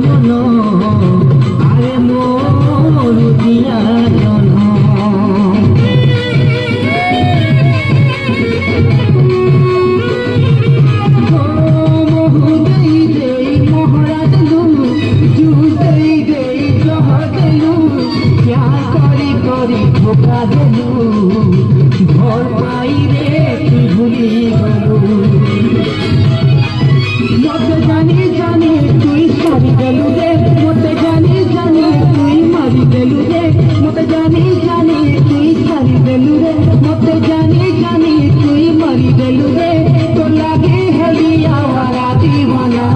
মন আরে মোর দিয়া জন ধোকা দেলু ঘর পাইরে তুই ভুলি গলু মতে জানি জানি তুই সারি দেলু রে মতে জানি জানি তুই মারি দেলু রে মতে জানি জানি তুই সারি দেলু রে মতে জানি জানি তুই মারি দেলু রে তো লাগে হেলি আওয়ারা দিওয়ানা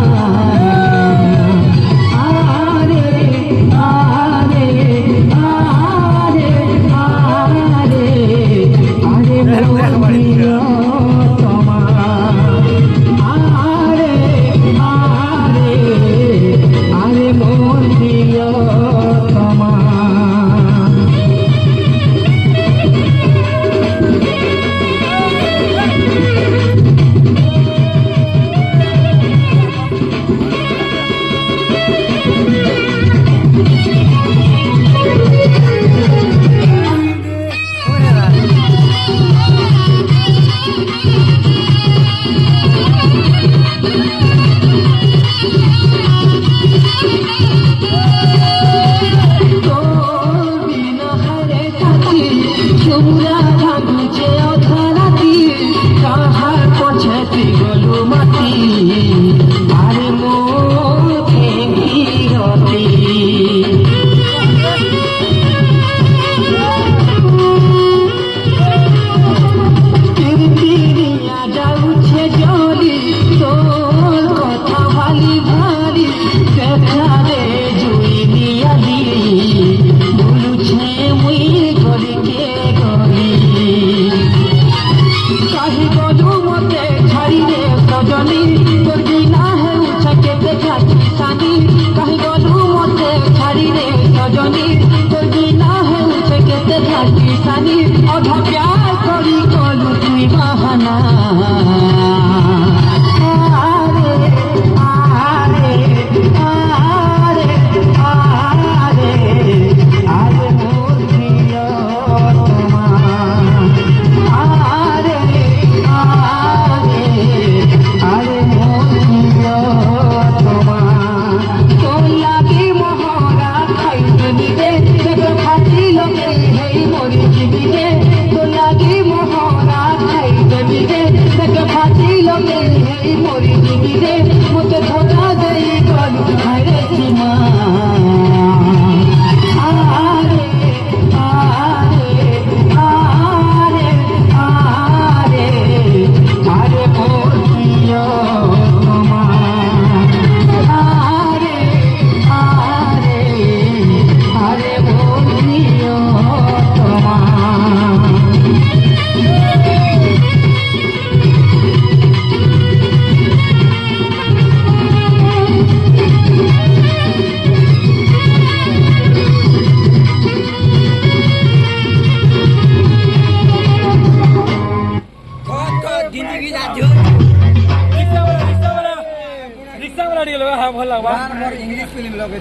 इंग्लिश फिल्म लगे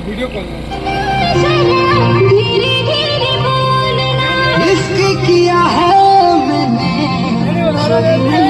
वीडियो कॉल किया है मैंने